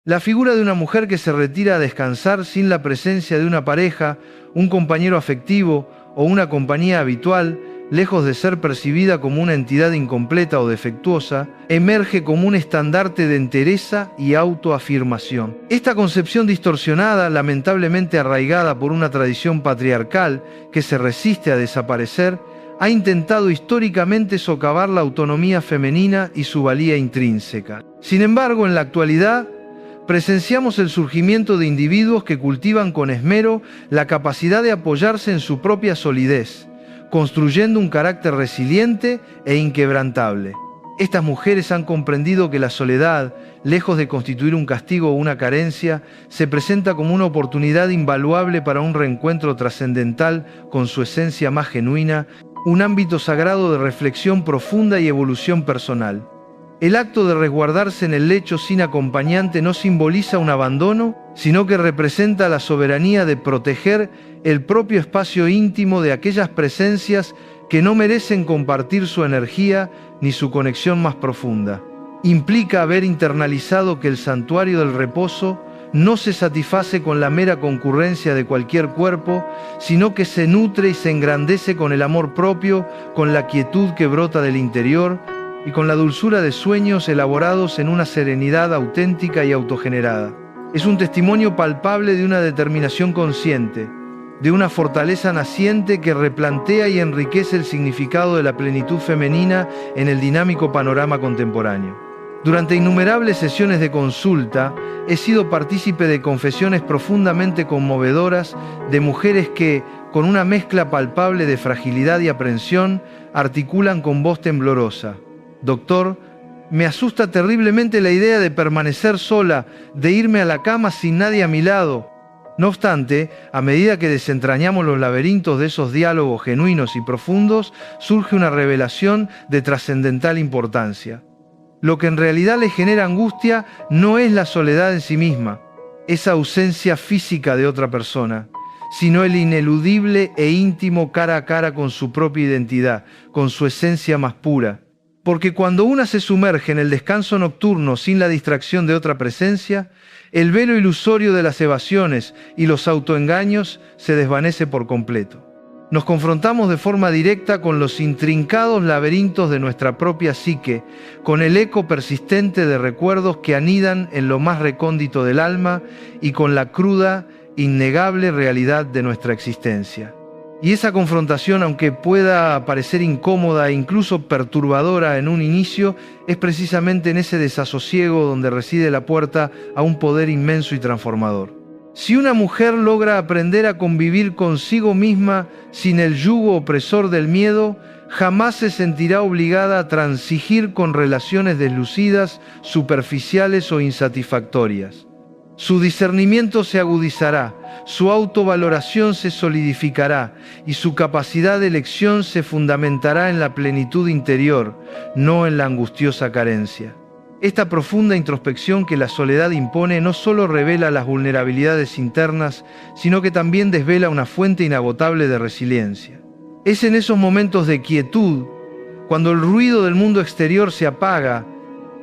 La figura de una mujer que se retira a descansar sin la presencia de una pareja, un compañero afectivo o una compañía habitual, lejos de ser percibida como una entidad incompleta o defectuosa, emerge como un estandarte de entereza y autoafirmación. Esta concepción distorsionada, lamentablemente arraigada por una tradición patriarcal que se resiste a desaparecer, ha intentado históricamente socavar la autonomía femenina y su valía intrínseca. Sin embargo, en la actualidad, presenciamos el surgimiento de individuos que cultivan con esmero la capacidad de apoyarse en su propia solidez, construyendo un carácter resiliente e inquebrantable. Estas mujeres han comprendido que la soledad, lejos de constituir un castigo o una carencia, se presenta como una oportunidad invaluable para un reencuentro trascendental con su esencia más genuina, un ámbito sagrado de reflexión profunda y evolución personal. El acto de resguardarse en el lecho sin acompañante no simboliza un abandono, sino que representa la soberanía de proteger el propio espacio íntimo de aquellas presencias que no merecen compartir su energía ni su conexión más profunda. Implica haber internalizado que el santuario del reposo no se satisface con la mera concurrencia de cualquier cuerpo, sino que se nutre y se engrandece con el amor propio, con la quietud que brota del interior y con la dulzura de sueños elaborados en una serenidad auténtica y autogenerada. Es un testimonio palpable de una determinación consciente, de una fortaleza naciente que replantea y enriquece el significado de la plenitud femenina en el dinámico panorama contemporáneo. Durante innumerables sesiones de consulta, he sido partícipe de confesiones profundamente conmovedoras de mujeres que, con una mezcla palpable de fragilidad y aprensión, articulan con voz temblorosa: «Doctor, me asusta terriblemente la idea de permanecer sola, de irme a la cama sin nadie a mi lado». No obstante, a medida que desentrañamos los laberintos de esos diálogos genuinos y profundos, surge una revelación de trascendental importancia. Lo que en realidad le genera angustia no es la soledad en sí misma, esa ausencia física de otra persona, sino el ineludible e íntimo cara a cara con su propia identidad, con su esencia más pura. Porque cuando una se sumerge en el descanso nocturno sin la distracción de otra presencia, el velo ilusorio de las evasiones y los autoengaños se desvanece por completo. Nos confrontamos de forma directa con los intrincados laberintos de nuestra propia psique, con el eco persistente de recuerdos que anidan en lo más recóndito del alma y con la cruda, innegable realidad de nuestra existencia. Y esa confrontación, aunque pueda parecer incómoda e incluso perturbadora en un inicio, es precisamente en ese desasosiego donde reside la puerta a un poder inmenso y transformador. Si una mujer logra aprender a convivir consigo misma sin el yugo opresor del miedo, jamás se sentirá obligada a transigir con relaciones deslucidas, superficiales o insatisfactorias. Su discernimiento se agudizará, su autovaloración se solidificará y su capacidad de elección se fundamentará en la plenitud interior, no en la angustiosa carencia. Esta profunda introspección que la soledad impone no solo revela las vulnerabilidades internas, sino que también desvela una fuente inagotable de resiliencia. Es en esos momentos de quietud, cuando el ruido del mundo exterior se apaga,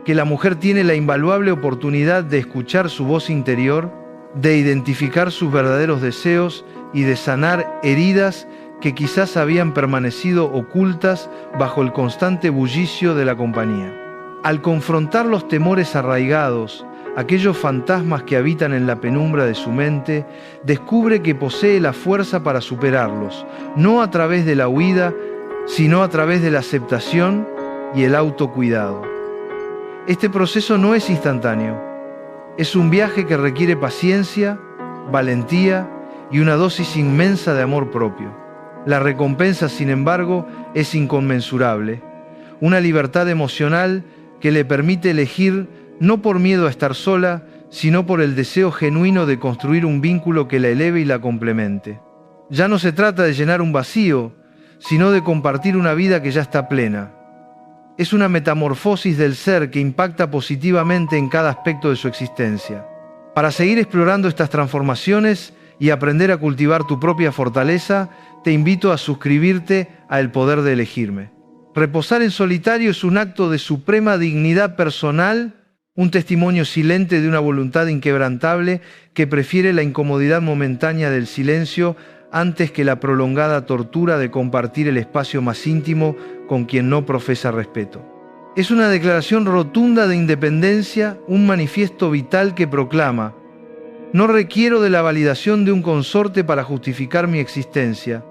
que la mujer tiene la invaluable oportunidad de escuchar su voz interior, de identificar sus verdaderos deseos y de sanar heridas que quizás habían permanecido ocultas bajo el constante bullicio de la compañía. Al confrontar los temores arraigados, aquellos fantasmas que habitan en la penumbra de su mente, descubre que posee la fuerza para superarlos, no a través de la huida, sino a través de la aceptación y el autocuidado. Este proceso no es instantáneo. Es un viaje que requiere paciencia, valentía y una dosis inmensa de amor propio. La recompensa, sin embargo, es inconmensurable. Una libertad emocional que le permite elegir no por miedo a estar sola, sino por el deseo genuino de construir un vínculo que la eleve y la complemente. Ya no se trata de llenar un vacío, sino de compartir una vida que ya está plena. Es una metamorfosis del ser que impacta positivamente en cada aspecto de su existencia. Para seguir explorando estas transformaciones y aprender a cultivar tu propia fortaleza, te invito a suscribirte a El Poder de Elegirme. Reposar en solitario es un acto de suprema dignidad personal un testimonio silente de una voluntad inquebrantable que prefiere la incomodidad momentánea del silencio antes que la prolongada tortura de compartir el espacio más íntimo con quien no profesa respeto. Es una declaración rotunda de independencia, un manifiesto vital que proclama: no requiero de la validación de un consorte para justificar mi existencia.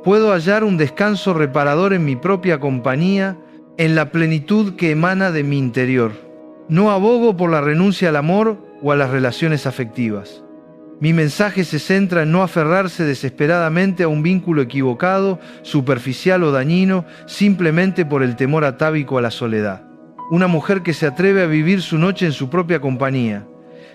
Puedo hallar un descanso reparador en mi propia compañía, en la plenitud que emana de mi interior. No abogo por la renuncia al amor o a las relaciones afectivas. Mi mensaje se centra en no aferrarse desesperadamente a un vínculo equivocado, superficial o dañino, simplemente por el temor atávico a la soledad. Una mujer que se atreve a vivir su noche en su propia compañía,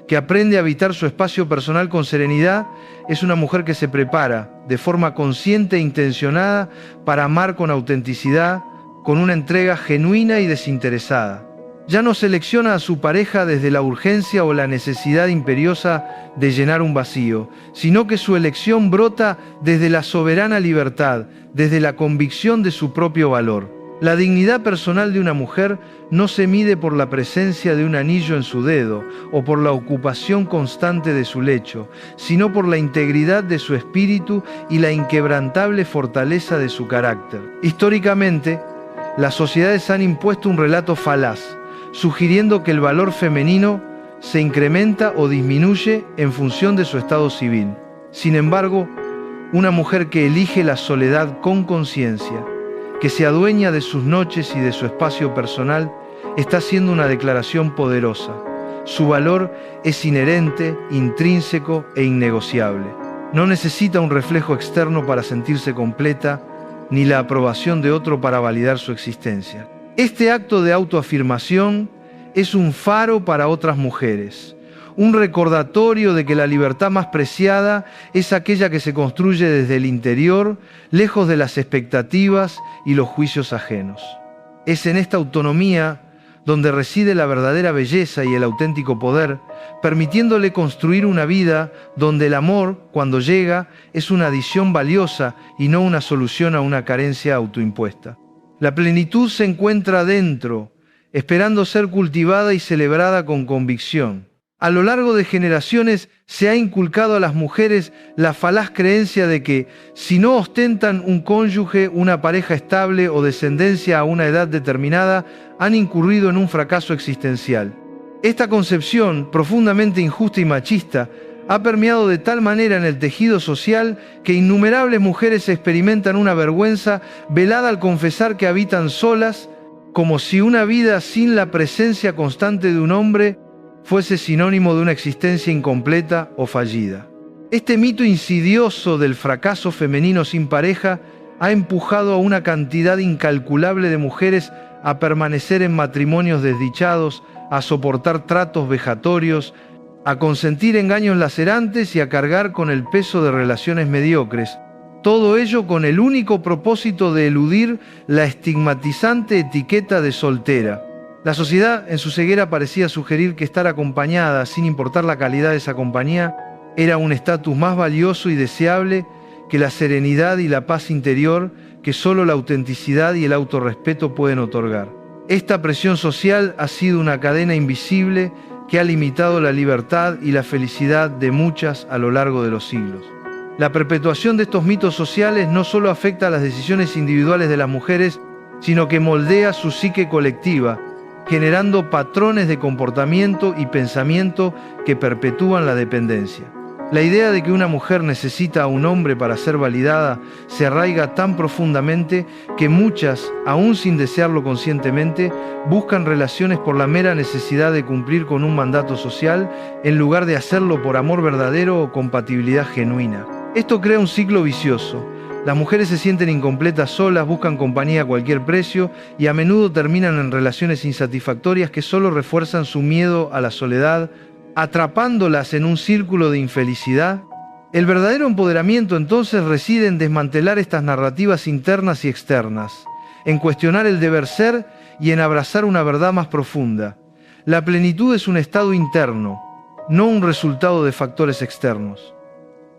que aprende a habitar su espacio personal con serenidad, es una mujer que se prepara, de forma consciente e intencionada, para amar con autenticidad, con una entrega genuina y desinteresada. Ya no selecciona a su pareja desde la urgencia o la necesidad imperiosa de llenar un vacío, sino que su elección brota desde la soberana libertad, desde la convicción de su propio valor. La dignidad personal de una mujer no se mide por la presencia de un anillo en su dedo o por la ocupación constante de su lecho, sino por la integridad de su espíritu y la inquebrantable fortaleza de su carácter. Históricamente, las sociedades han impuesto un relato falaz, sugiriendo que el valor femenino se incrementa o disminuye en función de su estado civil. Sin embargo, una mujer que elige la soledad con conciencia, que se adueña de sus noches y de su espacio personal, está haciendo una declaración poderosa. Su valor es inherente, intrínseco e innegociable. No necesita un reflejo externo para sentirse completa, ni la aprobación de otro para validar su existencia. Este acto de autoafirmación es un faro para otras mujeres, un recordatorio de que la libertad más preciada es aquella que se construye desde el interior, lejos de las expectativas y los juicios ajenos. Es en esta autonomía donde reside la verdadera belleza y el auténtico poder, permitiéndole construir una vida donde el amor, cuando llega, es una adición valiosa y no una solución a una carencia autoimpuesta. La plenitud se encuentra dentro, esperando ser cultivada y celebrada con convicción. A lo largo de generaciones se ha inculcado a las mujeres la falaz creencia de que, si no ostentan un cónyuge, una pareja estable o descendencia a una edad determinada, han incurrido en un fracaso existencial. Esta concepción, profundamente injusta y machista, ha permeado de tal manera en el tejido social que innumerables mujeres experimentan una vergüenza velada al confesar que habitan solas, como si una vida sin la presencia constante de un hombre fuese sinónimo de una existencia incompleta o fallida. Este mito insidioso del fracaso femenino sin pareja ha empujado a una cantidad incalculable de mujeres a permanecer en matrimonios desdichados, a soportar tratos vejatorios, a consentir engaños lacerantes y a cargar con el peso de relaciones mediocres. Todo ello con el único propósito de eludir la estigmatizante etiqueta de soltera. La sociedad, en su ceguera, parecía sugerir que estar acompañada, sin importar la calidad de esa compañía, era un estatus más valioso y deseable que la serenidad y la paz interior que solo la autenticidad y el autorrespeto pueden otorgar. Esta presión social ha sido una cadena invisible que ha limitado la libertad y la felicidad de muchas a lo largo de los siglos. La perpetuación de estos mitos sociales no solo afecta a las decisiones individuales de las mujeres, sino que moldea su psique colectiva, generando patrones de comportamiento y pensamiento que perpetúan la dependencia. La idea de que una mujer necesita a un hombre para ser validada se arraiga tan profundamente que muchas, aún sin desearlo conscientemente, buscan relaciones por la mera necesidad de cumplir con un mandato social en lugar de hacerlo por amor verdadero o compatibilidad genuina. Esto crea un ciclo vicioso. Las mujeres se sienten incompletas solas, buscan compañía a cualquier precio y a menudo terminan en relaciones insatisfactorias que solo refuerzan su miedo a la soledad, atrapándolas en un círculo de infelicidad. El verdadero empoderamiento entonces reside en desmantelar estas narrativas internas y externas, en cuestionar el deber ser y en abrazar una verdad más profunda. La plenitud es un estado interno, no un resultado de factores externos.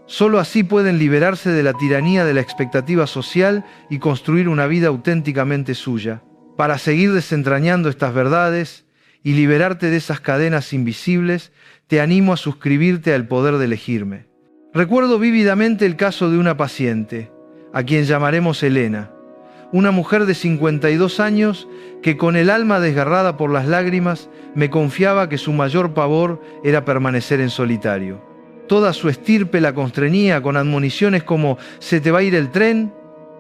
Solo así pueden liberarse de la tiranía de la expectativa social y construir una vida auténticamente suya. Para seguir desentrañando estas verdades y liberarte de esas cadenas invisibles, te animo a suscribirte a El Poder de Elegirme. Recuerdo vívidamente el caso de una paciente, a quien llamaremos Elena, una mujer de 52 años que con el alma desgarrada por las lágrimas me confiaba que su mayor pavor era permanecer en solitario. Toda su estirpe la constreñía con admoniciones como «se te va a ir el tren»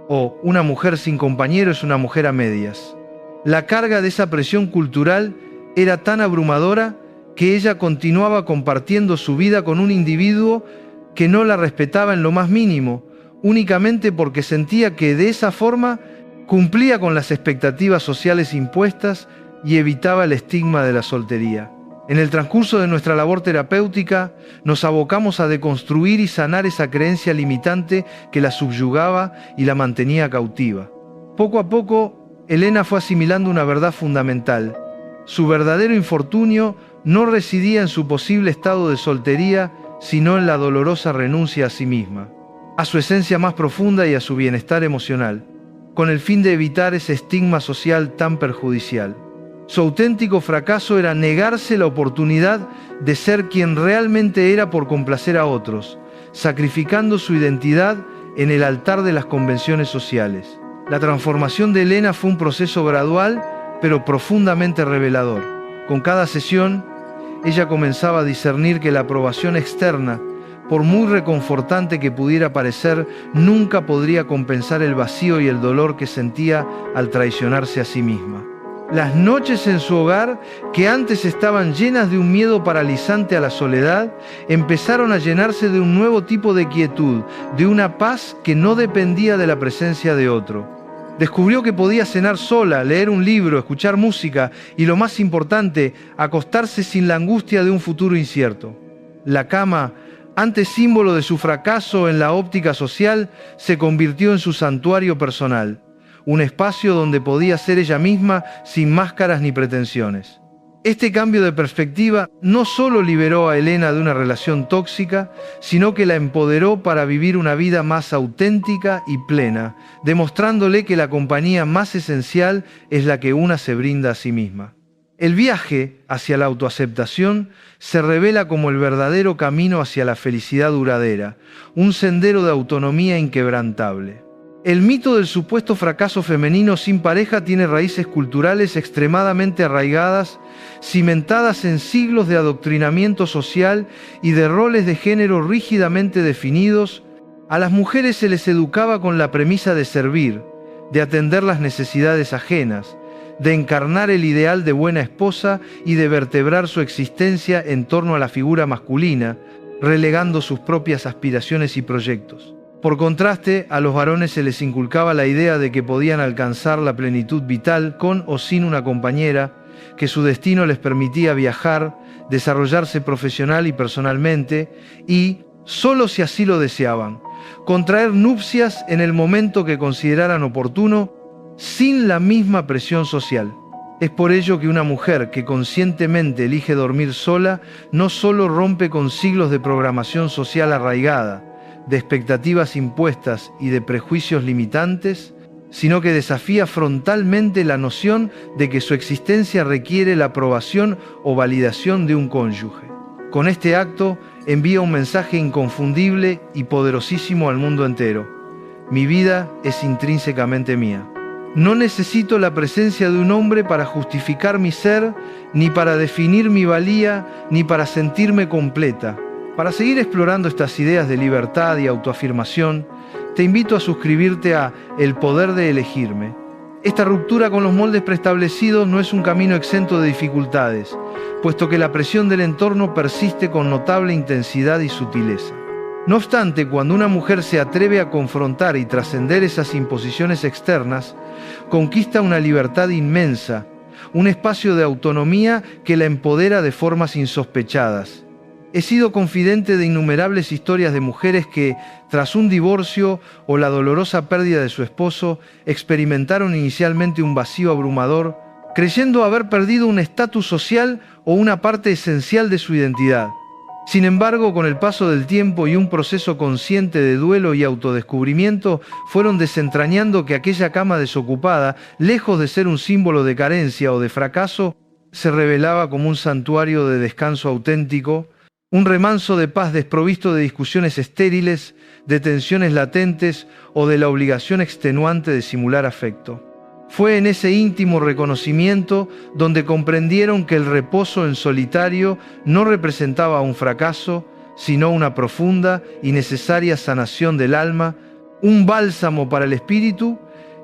o «una mujer sin compañero es una mujer a medias». La carga de esa presión cultural era tan abrumadora que ella continuaba compartiendo su vida con un individuo que no la respetaba en lo más mínimo, únicamente porque sentía que de esa forma cumplía con las expectativas sociales impuestas y evitaba el estigma de la soltería. En el transcurso de nuestra labor terapéutica, nos abocamos a deconstruir y sanar esa creencia limitante que la subyugaba y la mantenía cautiva. Poco a poco, Elena fue asimilando una verdad fundamental. Su verdadero infortunio no residía en su posible estado de soltería, sino en la dolorosa renuncia a sí misma, a su esencia más profunda y a su bienestar emocional, con el fin de evitar ese estigma social tan perjudicial. Su auténtico fracaso era negarse la oportunidad de ser quien realmente era por complacer a otros, sacrificando su identidad en el altar de las convenciones sociales. La transformación de Elena fue un proceso gradual, pero profundamente revelador. Con cada sesión, ella comenzaba a discernir que la aprobación externa, por muy reconfortante que pudiera parecer, nunca podría compensar el vacío y el dolor que sentía al traicionarse a sí misma. Las noches en su hogar, que antes estaban llenas de un miedo paralizante a la soledad, empezaron a llenarse de un nuevo tipo de quietud, de una paz que no dependía de la presencia de otro. Descubrió que podía cenar sola, leer un libro, escuchar música y, lo más importante, acostarse sin la angustia de un futuro incierto. La cama, antes símbolo de su fracaso en la óptica social, se convirtió en su santuario personal, un espacio donde podía ser ella misma sin máscaras ni pretensiones. Este cambio de perspectiva no solo liberó a Elena de una relación tóxica, sino que la empoderó para vivir una vida más auténtica y plena, demostrándole que la compañía más esencial es la que una se brinda a sí misma. El viaje hacia la autoaceptación se revela como el verdadero camino hacia la felicidad duradera, un sendero de autonomía inquebrantable. El mito del supuesto fracaso femenino sin pareja tiene raíces culturales extremadamente arraigadas, cimentadas en siglos de adoctrinamiento social y de roles de género rígidamente definidos. A las mujeres se les educaba con la premisa de servir, de atender las necesidades ajenas, de encarnar el ideal de buena esposa y de vertebrar su existencia en torno a la figura masculina, relegando sus propias aspiraciones y proyectos. Por contraste, a los varones se les inculcaba la idea de que podían alcanzar la plenitud vital con o sin una compañera, que su destino les permitía viajar, desarrollarse profesional y personalmente y, solo si así lo deseaban, contraer nupcias en el momento que consideraran oportuno, sin la misma presión social. Es por ello que una mujer que conscientemente elige dormir sola no solo rompe con siglos de programación social arraigada, de expectativas impuestas y de prejuicios limitantes, sino que desafía frontalmente la noción de que su existencia requiere la aprobación o validación de un cónyuge. Con este acto envía un mensaje inconfundible y poderosísimo al mundo entero: mi vida es intrínsecamente mía. No necesito la presencia de un hombre para justificar mi ser, ni para definir mi valía, ni para sentirme completa. Para seguir explorando estas ideas de libertad y autoafirmación, te invito a suscribirte a El Poder de Elegirme. Esta ruptura con los moldes preestablecidos no es un camino exento de dificultades, puesto que la presión del entorno persiste con notable intensidad y sutileza. No obstante, cuando una mujer se atreve a confrontar y trascender esas imposiciones externas, conquista una libertad inmensa, un espacio de autonomía que la empodera de formas insospechadas. He sido confidente de innumerables historias de mujeres que, tras un divorcio o la dolorosa pérdida de su esposo, experimentaron inicialmente un vacío abrumador, creyendo haber perdido un estatus social o una parte esencial de su identidad. Sin embargo, con el paso del tiempo y un proceso consciente de duelo y autodescubrimiento, fueron desentrañando que aquella cama desocupada, lejos de ser un símbolo de carencia o de fracaso, se revelaba como un santuario de descanso auténtico, un remanso de paz desprovisto de discusiones estériles, de tensiones latentes o de la obligación extenuante de simular afecto. Fue en ese íntimo reconocimiento donde comprendieron que el reposo en solitario no representaba un fracaso, sino una profunda y necesaria sanación del alma, un bálsamo para el espíritu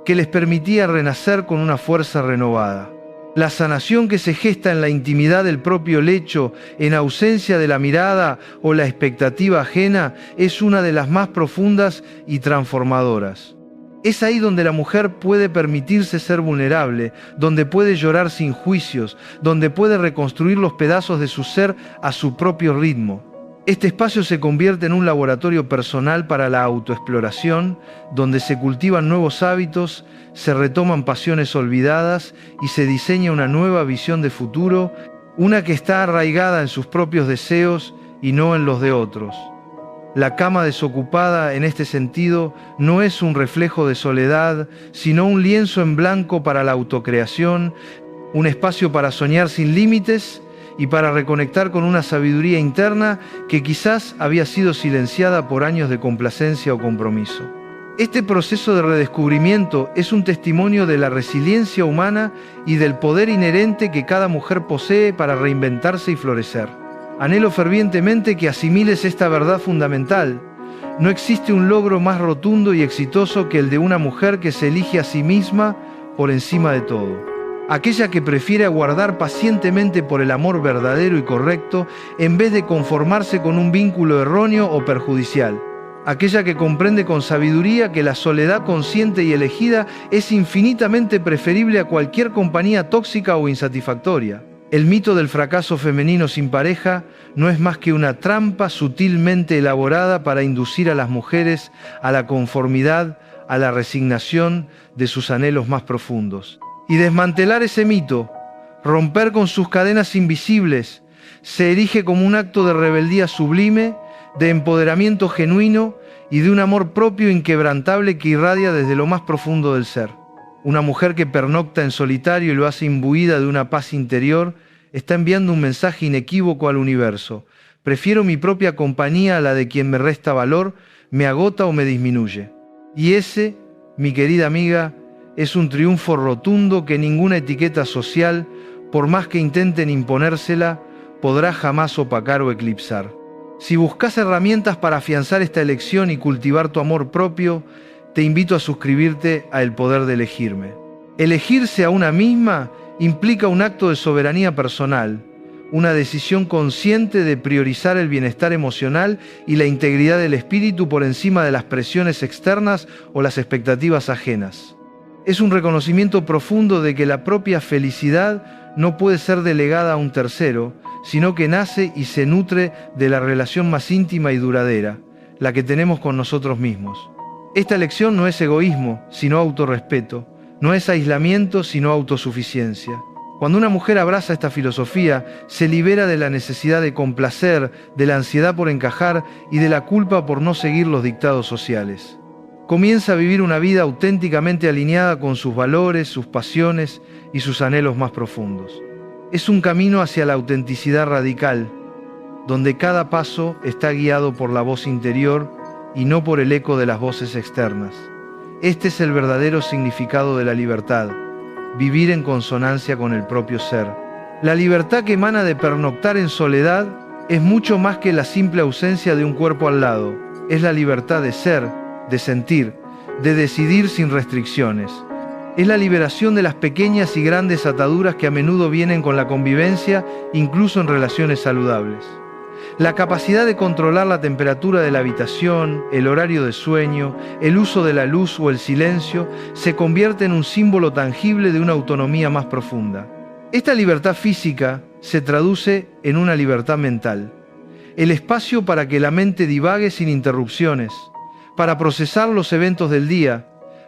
que les permitía renacer con una fuerza renovada. La sanación que se gesta en la intimidad del propio lecho, en ausencia de la mirada o la expectativa ajena, es una de las más profundas y transformadoras. Es ahí donde la mujer puede permitirse ser vulnerable, donde puede llorar sin juicios, donde puede reconstruir los pedazos de su ser a su propio ritmo. Este espacio se convierte en un laboratorio personal para la autoexploración, donde se cultivan nuevos hábitos, se retoman pasiones olvidadas y se diseña una nueva visión de futuro, una que está arraigada en sus propios deseos y no en los de otros. La cama desocupada, en este sentido, no es un reflejo de soledad, sino un lienzo en blanco para la autocreación, un espacio para soñar sin límites y para reconectar con una sabiduría interna que quizás había sido silenciada por años de complacencia o compromiso. Este proceso de redescubrimiento es un testimonio de la resiliencia humana y del poder inherente que cada mujer posee para reinventarse y florecer. Anhelo fervientemente que asimiles esta verdad fundamental. No existe un logro más rotundo y exitoso que el de una mujer que se elige a sí misma por encima de todo. Aquella que prefiere aguardar pacientemente por el amor verdadero y correcto en vez de conformarse con un vínculo erróneo o perjudicial. Aquella que comprende con sabiduría que la soledad consciente y elegida es infinitamente preferible a cualquier compañía tóxica o insatisfactoria. El mito del fracaso femenino sin pareja no es más que una trampa sutilmente elaborada para inducir a las mujeres a la conformidad, a la resignación de sus anhelos más profundos. Y desmantelar ese mito, romper con sus cadenas invisibles, se erige como un acto de rebeldía sublime, de empoderamiento genuino y de un amor propio inquebrantable que irradia desde lo más profundo del ser. Una mujer que pernocta en solitario y lo hace imbuida de una paz interior, está enviando un mensaje inequívoco al universo. Prefiero mi propia compañía a la de quien me resta valor, me agota o me disminuye. Y ese, mi querida amiga, es un triunfo rotundo que ninguna etiqueta social, por más que intenten imponérsela, podrá jamás opacar o eclipsar. Si buscas herramientas para afianzar esta elección y cultivar tu amor propio, te invito a suscribirte a El Poder de Elegirme. Elegirse a una misma implica un acto de soberanía personal, una decisión consciente de priorizar el bienestar emocional y la integridad del espíritu por encima de las presiones externas o las expectativas ajenas. Es un reconocimiento profundo de que la propia felicidad no puede ser delegada a un tercero, sino que nace y se nutre de la relación más íntima y duradera, la que tenemos con nosotros mismos. Esta elección no es egoísmo, sino autorrespeto, no es aislamiento, sino autosuficiencia. Cuando una mujer abraza esta filosofía, se libera de la necesidad de complacer, de la ansiedad por encajar y de la culpa por no seguir los dictados sociales. Comienza a vivir una vida auténticamente alineada con sus valores, sus pasiones y sus anhelos más profundos. Es un camino hacia la autenticidad radical, donde cada paso está guiado por la voz interior y no por el eco de las voces externas. Este es el verdadero significado de la libertad, vivir en consonancia con el propio ser. La libertad que emana de pernoctar en soledad es mucho más que la simple ausencia de un cuerpo al lado. Es la libertad de ser, de sentir, de decidir sin restricciones. Es la liberación de las pequeñas y grandes ataduras que a menudo vienen con la convivencia, incluso en relaciones saludables. La capacidad de controlar la temperatura de la habitación, el horario de sueño, el uso de la luz o el silencio se convierte en un símbolo tangible de una autonomía más profunda. Esta libertad física se traduce en una libertad mental. El espacio para que la mente divague sin interrupciones, para procesar los eventos del día,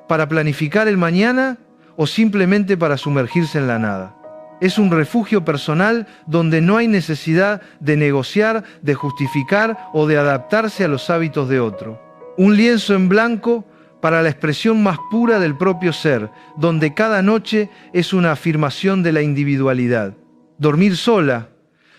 para planificar el mañana o simplemente para sumergirse en la nada. Es un refugio personal donde no hay necesidad de negociar, de justificar o de adaptarse a los hábitos de otro. Un lienzo en blanco para la expresión más pura del propio ser, donde cada noche es una afirmación de la individualidad, Dormir sola,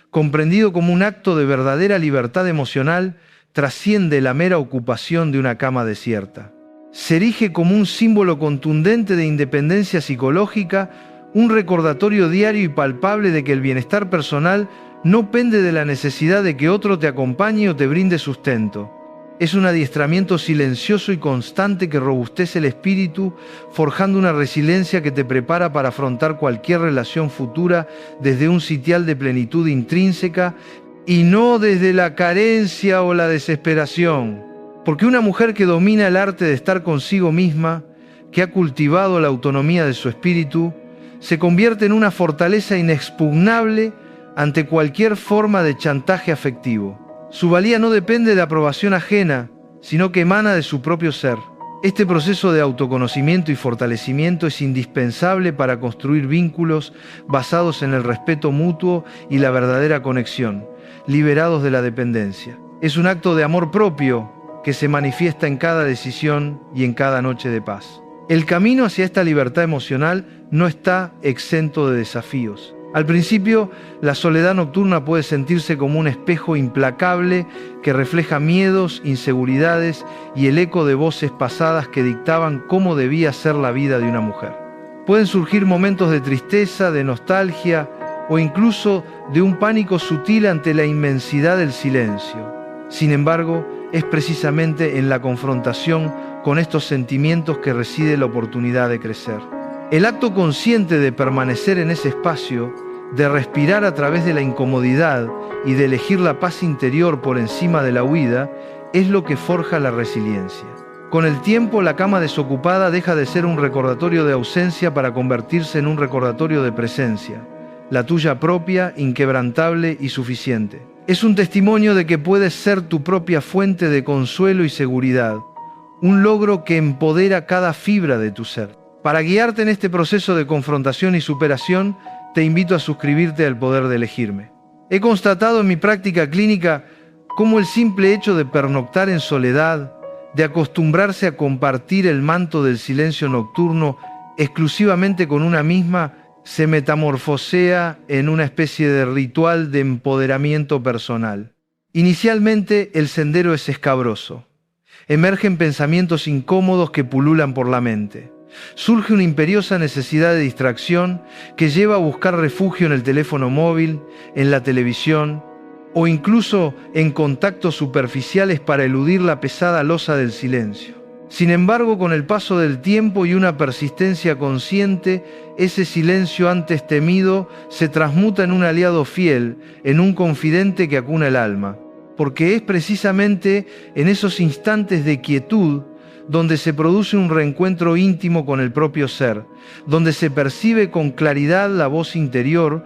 comprendido como un acto de verdadera libertad emocional, trasciende la mera ocupación de una cama desierta. Se erige como un símbolo contundente de independencia psicológica, un recordatorio diario y palpable de que el bienestar personal no pende de la necesidad de que otro te acompañe o te brinde sustento. Es un adiestramiento silencioso y constante que robustece el espíritu, forjando una resiliencia que te prepara para afrontar cualquier relación futura desde un sitial de plenitud intrínseca y no desde la carencia o la desesperación. Porque una mujer que domina el arte de estar consigo misma, que ha cultivado la autonomía de su espíritu, se convierte en una fortaleza inexpugnable ante cualquier forma de chantaje afectivo. Su valía no depende de aprobación ajena, sino que emana de su propio ser. Este proceso de autoconocimiento y fortalecimiento es indispensable para construir vínculos basados en el respeto mutuo y la verdadera conexión, liberados de la dependencia. Es un acto de amor propio que se manifiesta en cada decisión y en cada noche de paz. El camino hacia esta libertad emocional no está exento de desafíos. Al principio, la soledad nocturna puede sentirse como un espejo implacable que refleja miedos, inseguridades y el eco de voces pasadas que dictaban cómo debía ser la vida de una mujer. Pueden surgir momentos de tristeza, de nostalgia o incluso de un pánico sutil ante la inmensidad del silencio. Sin embargo, es precisamente en la confrontación con estos sentimientos que reside la oportunidad de crecer. El acto consciente de permanecer en ese espacio, de respirar a través de la incomodidad y de elegir la paz interior por encima de la huida, es lo que forja la resiliencia. Con el tiempo, la cama desocupada deja de ser un recordatorio de ausencia para convertirse en un recordatorio de presencia, la tuya propia, inquebrantable y suficiente. Es un testimonio de que puedes ser tu propia fuente de consuelo y seguridad, un logro que empodera cada fibra de tu ser. Para guiarte en este proceso de confrontación y superación, te invito a suscribirte al Poder de Elegirme. He constatado en mi práctica clínica cómo el simple hecho de pernoctar en soledad, de acostumbrarse a compartir el manto del silencio nocturno exclusivamente con una misma, se metamorfosea en una especie de ritual de empoderamiento personal. Inicialmente, el sendero es escabroso. Emergen pensamientos incómodos que pululan por la mente. Surge una imperiosa necesidad de distracción que lleva a buscar refugio en el teléfono móvil, en la televisión o incluso en contactos superficiales para eludir la pesada losa del silencio. Sin embargo, con el paso del tiempo y una persistencia consciente, ese silencio antes temido se transmuta en un aliado fiel, en un confidente que acuna el alma, porque es precisamente en esos instantes de quietud donde se produce un reencuentro íntimo con el propio ser, donde se percibe con claridad la voz interior,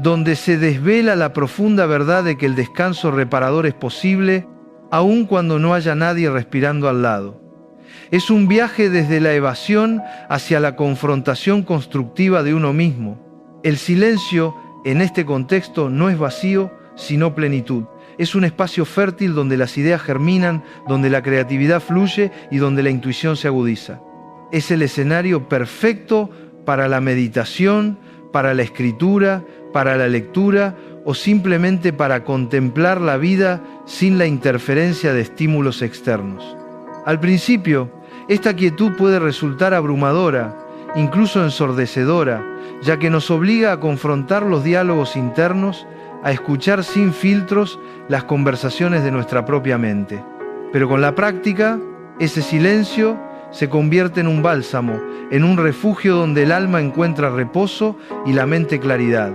donde se desvela la profunda verdad de que el descanso reparador es posible, aun cuando no haya nadie respirando al lado. Es un viaje desde la evasión hacia la confrontación constructiva de uno mismo. El silencio, en este contexto, no es vacío, sino plenitud. Es un espacio fértil donde las ideas germinan, donde la creatividad fluye y donde la intuición se agudiza. Es el escenario perfecto para la meditación, para la escritura, para la lectura o simplemente para contemplar la vida sin la interferencia de estímulos externos. Al principio, esta quietud puede resultar abrumadora, incluso ensordecedora, ya que nos obliga a confrontar los diálogos internos, a escuchar sin filtros las conversaciones de nuestra propia mente. Pero con la práctica, ese silencio se convierte en un bálsamo, en un refugio donde el alma encuentra reposo y la mente claridad.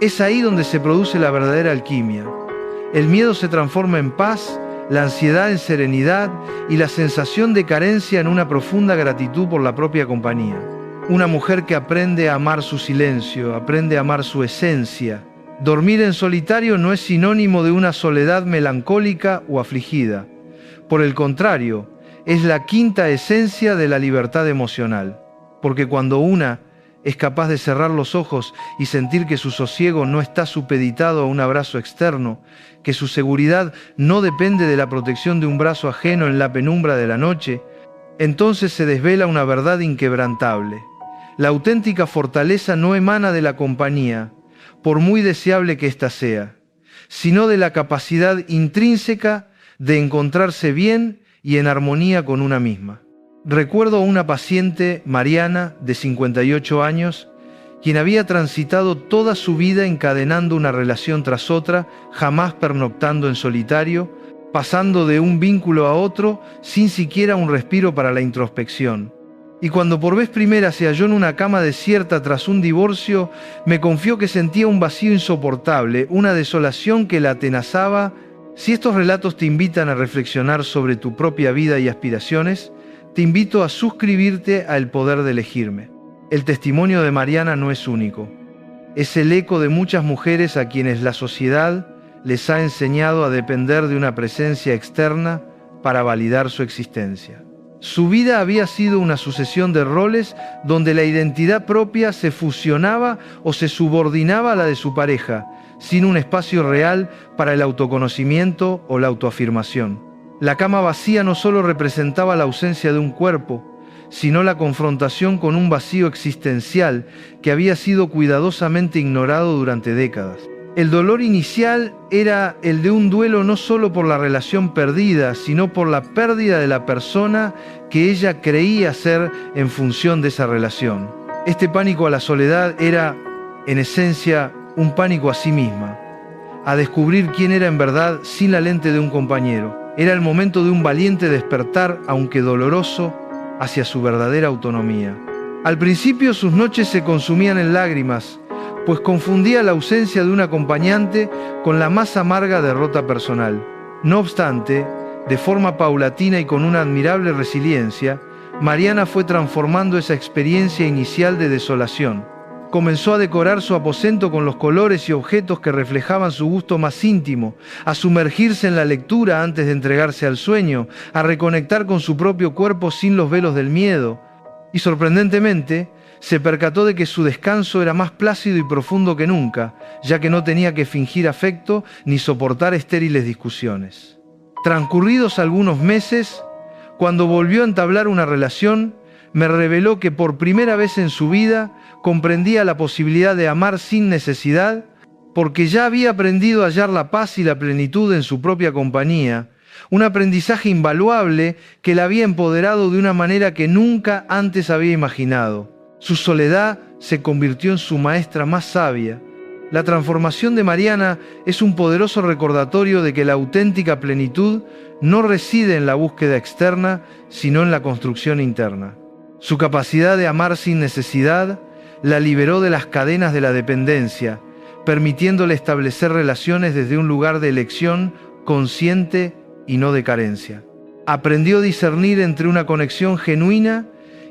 Es ahí donde se produce la verdadera alquimia. El miedo se transforma en paz, la ansiedad en serenidad y la sensación de carencia en una profunda gratitud por la propia compañía. Una mujer que aprende a amar su silencio, aprende a amar su esencia. Dormir en solitario no es sinónimo de una soledad melancólica o afligida. Por el contrario, es la quinta esencia de la libertad emocional. Porque cuando una es capaz de cerrar los ojos y sentir que su sosiego no está supeditado a un abrazo externo, que su seguridad no depende de la protección de un brazo ajeno en la penumbra de la noche, entonces se desvela una verdad inquebrantable. La auténtica fortaleza no emana de la compañía, por muy deseable que ésta sea, sino de la capacidad intrínseca de encontrarse bien y en armonía con una misma. Recuerdo a una paciente, Mariana, de 58 años, quien había transitado toda su vida encadenando una relación tras otra, jamás pernoctando en solitario, pasando de un vínculo a otro sin siquiera un respiro para la introspección. Y cuando por vez primera se halló en una cama desierta tras un divorcio, me confió que sentía un vacío insoportable, una desolación que la atenazaba. Si estos relatos te invitan a reflexionar sobre tu propia vida y aspiraciones, te invito a suscribirte a El Poder de Elegirme. El testimonio de Mariana no es único. Es el eco de muchas mujeres a quienes la sociedad les ha enseñado a depender de una presencia externa para validar su existencia. Su vida había sido una sucesión de roles donde la identidad propia se fusionaba o se subordinaba a la de su pareja, sin un espacio real para el autoconocimiento o la autoafirmación. La cama vacía no solo representaba la ausencia de un cuerpo, sino la confrontación con un vacío existencial que había sido cuidadosamente ignorado durante décadas. El dolor inicial era el de un duelo no solo por la relación perdida, sino por la pérdida de la persona que ella creía ser en función de esa relación. Este pánico a la soledad era, en esencia, un pánico a sí misma, a descubrir quién era en verdad sin la lente de un compañero. Era el momento de un valiente despertar, aunque doloroso, hacia su verdadera autonomía. Al principio sus noches se consumían en lágrimas, pues confundía la ausencia de un acompañante con la más amarga derrota personal. No obstante, de forma paulatina y con una admirable resiliencia, Mariana fue transformando esa experiencia inicial de desolación. Comenzó a decorar su aposento con los colores y objetos que reflejaban su gusto más íntimo, a sumergirse en la lectura antes de entregarse al sueño, a reconectar con su propio cuerpo sin los velos del miedo. Y sorprendentemente, se percató de que su descanso era más plácido y profundo que nunca, ya que no tenía que fingir afecto ni soportar estériles discusiones. Transcurridos algunos meses, cuando volvió a entablar una relación, me reveló que por primera vez en su vida comprendía la posibilidad de amar sin necesidad, porque ya había aprendido a hallar la paz y la plenitud en su propia compañía, un aprendizaje invaluable que la había empoderado de una manera que nunca antes había imaginado. Su soledad se convirtió en su maestra más sabia. La transformación de Mariana es un poderoso recordatorio de que la auténtica plenitud no reside en la búsqueda externa, sino en la construcción interna. Su capacidad de amar sin necesidad la liberó de las cadenas de la dependencia, permitiéndole establecer relaciones desde un lugar de elección consciente y no de carencia. Aprendió a discernir entre una conexión genuina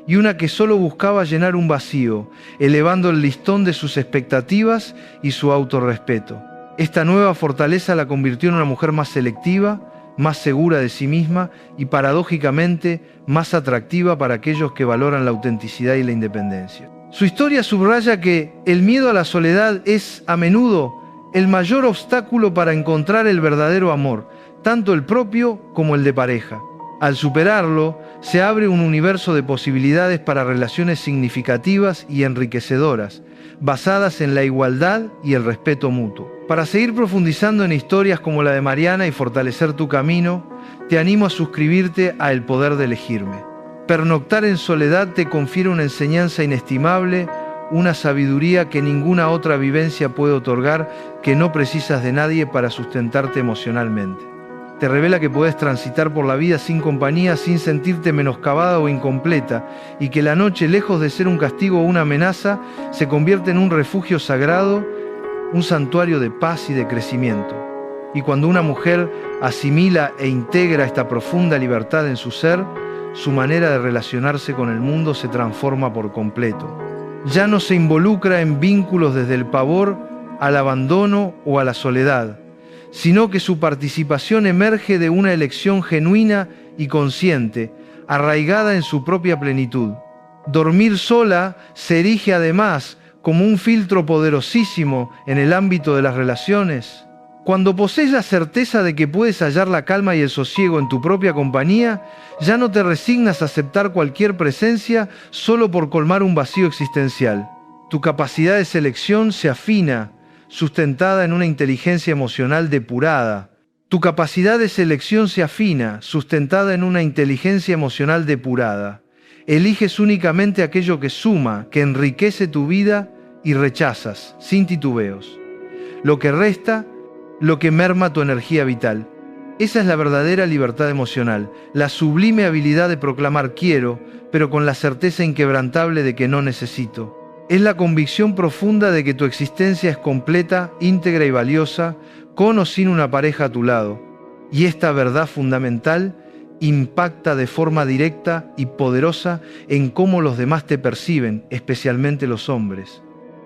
y una que solo buscaba llenar un vacío, elevando el listón de sus expectativas y su autorrespeto. Esta nueva fortaleza la convirtió en una mujer más selectiva, más segura de sí misma y paradójicamente más atractiva para aquellos que valoran la autenticidad y la independencia. Su historia subraya que el miedo a la soledad es a menudo el mayor obstáculo para encontrar el verdadero amor, tanto el propio como el de pareja. Al superarlo, se abre un universo de posibilidades para relaciones significativas y enriquecedoras, basadas en la igualdad y el respeto mutuo. Para seguir profundizando en historias como la de Mariana y fortalecer tu camino, te animo a suscribirte a El Poder de Elegirme. Pernoctar en soledad te confiere una enseñanza inestimable, una sabiduría que ninguna otra vivencia puede otorgar, que no precisas de nadie para sustentarte emocionalmente. Te revela que podés transitar por la vida sin compañía, sin sentirte menoscabada o incompleta, y que la noche, lejos de ser un castigo o una amenaza, se convierte en un refugio sagrado, un santuario de paz y de crecimiento. Y cuando una mujer asimila e integra esta profunda libertad en su ser, su manera de relacionarse con el mundo se transforma por completo. Ya no se involucra en vínculos desde el pavor al abandono o a la soledad, sino que su participación emerge de una elección genuina y consciente, arraigada en su propia plenitud. Dormir sola se erige además como un filtro poderosísimo en el ámbito de las relaciones. Cuando posees la certeza de que puedes hallar la calma y el sosiego en tu propia compañía, ya no te resignas a aceptar cualquier presencia solo por colmar un vacío existencial. Tu capacidad de selección se afina, sustentada en una inteligencia emocional depurada. Tu capacidad de selección se afina, sustentada en una inteligencia emocional depurada. Eliges únicamente aquello que suma, que enriquece tu vida y rechazas, sin titubeos, lo que resta, lo que merma tu energía vital. Esa es la verdadera libertad emocional, la sublime habilidad de proclamar quiero, pero con la certeza inquebrantable de que no necesito. Es la convicción profunda de que tu existencia es completa, íntegra y valiosa, con o sin una pareja a tu lado. Y esta verdad fundamental impacta de forma directa y poderosa en cómo los demás te perciben, especialmente los hombres.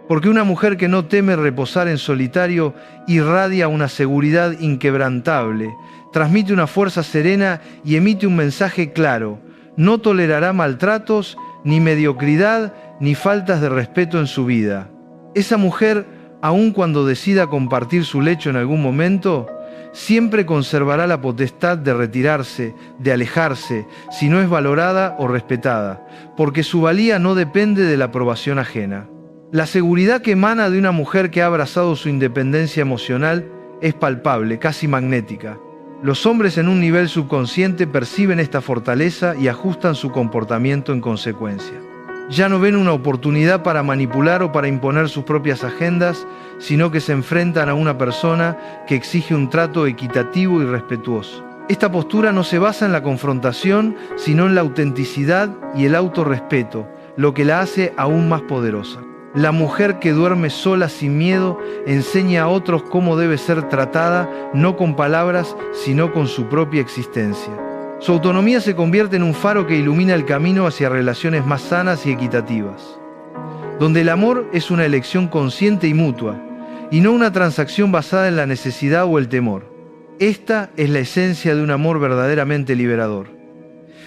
Porque una mujer que no teme reposar en solitario irradia una seguridad inquebrantable, transmite una fuerza serena y emite un mensaje claro. No tolerará maltratos, ni mediocridad, ni faltas de respeto en su vida. Esa mujer, aun cuando decida compartir su lecho en algún momento, siempre conservará la potestad de retirarse, de alejarse, si no es valorada o respetada, porque su valía no depende de la aprobación ajena. La seguridad que emana de una mujer que ha abrazado su independencia emocional es palpable, casi magnética. Los hombres en un nivel subconsciente perciben esta fortaleza y ajustan su comportamiento en consecuencia. Ya no ven una oportunidad para manipular o para imponer sus propias agendas, sino que se enfrentan a una persona que exige un trato equitativo y respetuoso. Esta postura no se basa en la confrontación, sino en la autenticidad y el autorrespeto, lo que la hace aún más poderosa. La mujer que duerme sola sin miedo enseña a otros cómo debe ser tratada, no con palabras, sino con su propia existencia. Su autonomía se convierte en un faro que ilumina el camino hacia relaciones más sanas y equitativas, donde el amor es una elección consciente y mutua, y no una transacción basada en la necesidad o el temor. Esta es la esencia de un amor verdaderamente liberador.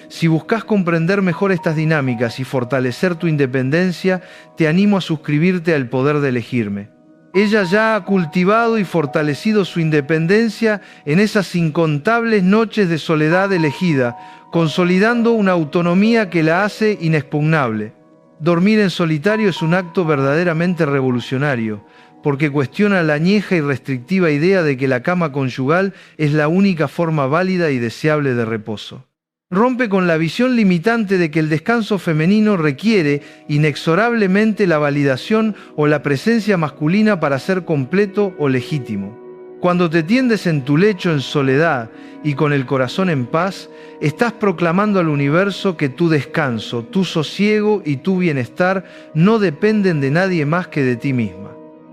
Si buscas comprender mejor estas dinámicas y fortalecer tu independencia, te animo a suscribirte al Poder de Elegirme. Ella ya ha cultivado y fortalecido su independencia en esas incontables noches de soledad elegida, consolidando una autonomía que la hace inexpugnable. Dormir en solitario es un acto verdaderamente revolucionario, porque cuestiona la añeja y restrictiva idea de que la cama conyugal es la única forma válida y deseable de reposo. Rompe con la visión limitante de que el descanso femenino requiere inexorablemente la validación o la presencia masculina para ser completo o legítimo. Cuando te tiendes en tu lecho en soledad y con el corazón en paz, estás proclamando al universo que tu descanso, tu sosiego y tu bienestar no dependen de nadie más que de ti misma.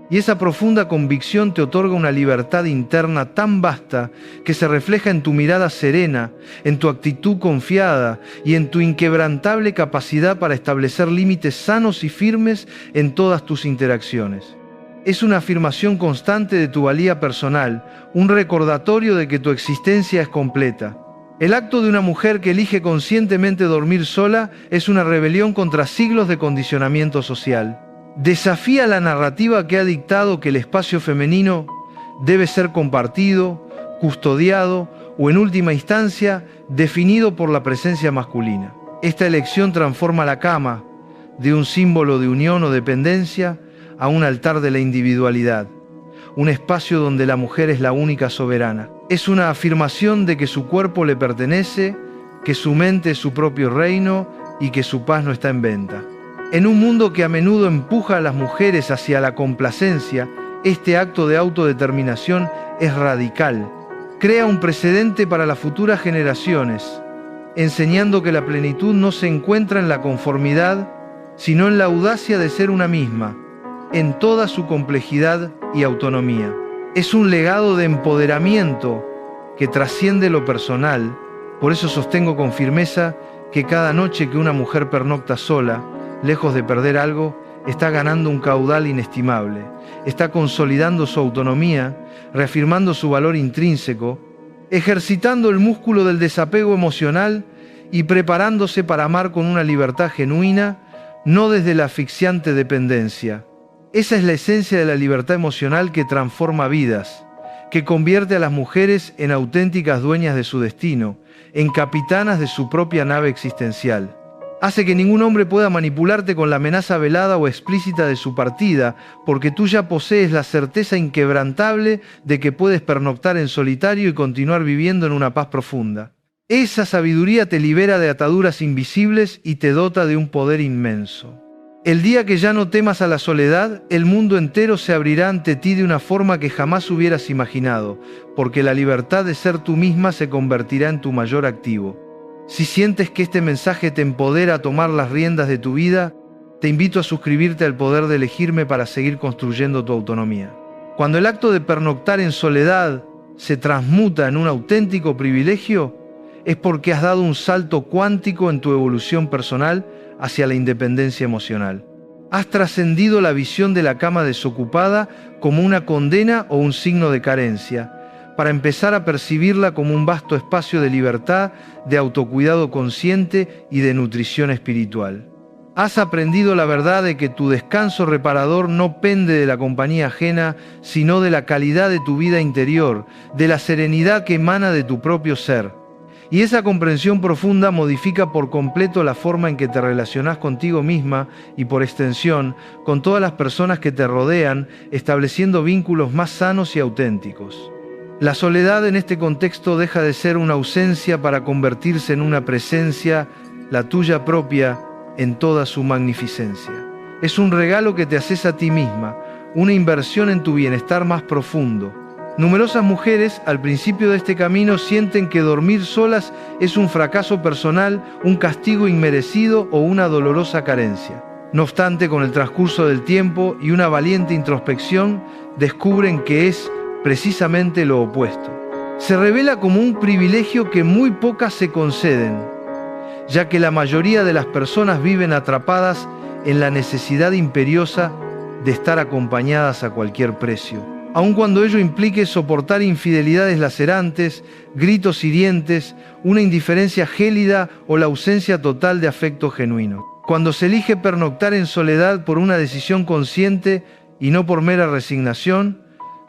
Y esa profunda convicción te otorga una libertad interna tan vasta que se refleja en tu mirada serena, en tu actitud confiada y en tu inquebrantable capacidad para establecer límites sanos y firmes en todas tus interacciones. Es una afirmación constante de tu valía personal, un recordatorio de que tu existencia es completa. El acto de una mujer que elige conscientemente dormir sola es una rebelión contra siglos de condicionamiento social. Desafía la narrativa que ha dictado que el espacio femenino debe ser compartido, custodiado o, en última instancia, definido por la presencia masculina. Esta elección transforma la cama de un símbolo de unión o dependencia a un altar de la individualidad, un espacio donde la mujer es la única soberana. Es una afirmación de que su cuerpo le pertenece, que su mente es su propio reino y que su paz no está en venta. En un mundo que a menudo empuja a las mujeres hacia la complacencia, este acto de autodeterminación es radical. Crea un precedente para las futuras generaciones, enseñando que la plenitud no se encuentra en la conformidad, sino en la audacia de ser una misma, en toda su complejidad y autonomía. Es un legado de empoderamiento que trasciende lo personal. Por eso sostengo con firmeza que cada noche que una mujer pernocta sola, lejos de perder algo, está ganando un caudal inestimable, está consolidando su autonomía, reafirmando su valor intrínseco, ejercitando el músculo del desapego emocional y preparándose para amar con una libertad genuina, no desde la asfixiante dependencia. Esa es la esencia de la libertad emocional que transforma vidas, que convierte a las mujeres en auténticas dueñas de su destino, en capitanas de su propia nave existencial. Hace que ningún hombre pueda manipularte con la amenaza velada o explícita de su partida, porque tú ya posees la certeza inquebrantable de que puedes pernoctar en solitario y continuar viviendo en una paz profunda. Esa sabiduría te libera de ataduras invisibles y te dota de un poder inmenso. El día que ya no temas a la soledad, el mundo entero se abrirá ante ti de una forma que jamás hubieras imaginado, porque la libertad de ser tú misma se convertirá en tu mayor activo. Si sientes que este mensaje te empodera a tomar las riendas de tu vida, te invito a suscribirte al Poder de Elegirme para seguir construyendo tu autonomía. Cuando el acto de pernoctar en soledad se transmuta en un auténtico privilegio, es porque has dado un salto cuántico en tu evolución personal hacia la independencia emocional. Has trascendido la visión de la cama desocupada como una condena o un signo de carencia, para empezar a percibirla como un vasto espacio de libertad, de autocuidado consciente y de nutrición espiritual. Has aprendido la verdad de que tu descanso reparador no pende de la compañía ajena, sino de la calidad de tu vida interior, de la serenidad que emana de tu propio ser. Y esa comprensión profunda modifica por completo la forma en que te relacionás contigo misma y, por extensión, con todas las personas que te rodean, estableciendo vínculos más sanos y auténticos. La soledad en este contexto deja de ser una ausencia para convertirse en una presencia, la tuya propia, en toda su magnificencia. Es un regalo que te haces a ti misma, una inversión en tu bienestar más profundo. Numerosas mujeres al principio de este camino sienten que dormir solas es un fracaso personal, un castigo inmerecido o una dolorosa carencia. No obstante, con el transcurso del tiempo y una valiente introspección, descubren que es precisamente lo opuesto. Se revela como un privilegio que muy pocas se conceden, ya que la mayoría de las personas viven atrapadas en la necesidad imperiosa de estar acompañadas a cualquier precio, aun cuando ello implique soportar infidelidades lacerantes, gritos hirientes, una indiferencia gélida o la ausencia total de afecto genuino. Cuando se elige pernoctar en soledad por una decisión consciente y no por mera resignación,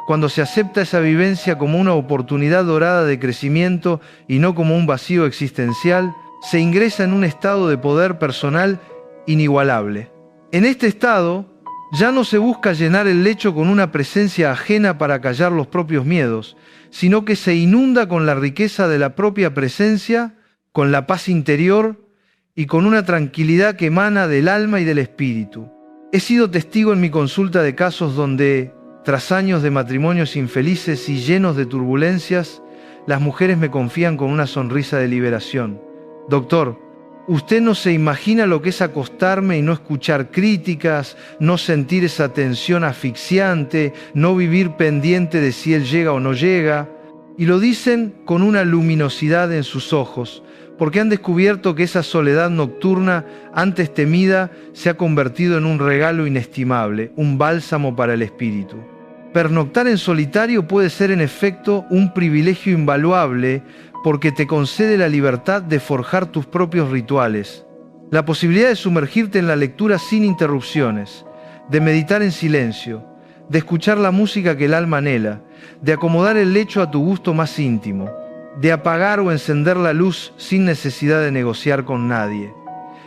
cuando se acepta esa vivencia como una oportunidad dorada de crecimiento y no como un vacío existencial, se ingresa en un estado de poder personal inigualable. En este estado, ya no se busca llenar el lecho con una presencia ajena para callar los propios miedos, sino que se inunda con la riqueza de la propia presencia, con la paz interior y con una tranquilidad que emana del alma y del espíritu. He sido testigo en mi consulta de casos donde, tras años de matrimonios infelices y llenos de turbulencias, las mujeres me confían con una sonrisa de liberación. Doctor, usted no se imagina lo que es acostarme y no escuchar críticas, no sentir esa tensión asfixiante, no vivir pendiente de si él llega o no llega. Y lo dicen con una luminosidad en sus ojos, porque han descubierto que esa soledad nocturna, antes temida, se ha convertido en un regalo inestimable, un bálsamo para el espíritu. Pernoctar en solitario puede ser en efecto un privilegio invaluable porque te concede la libertad de forjar tus propios rituales, la posibilidad de sumergirte en la lectura sin interrupciones, de meditar en silencio, de escuchar la música que el alma anhela, de acomodar el lecho a tu gusto más íntimo, de apagar o encender la luz sin necesidad de negociar con nadie.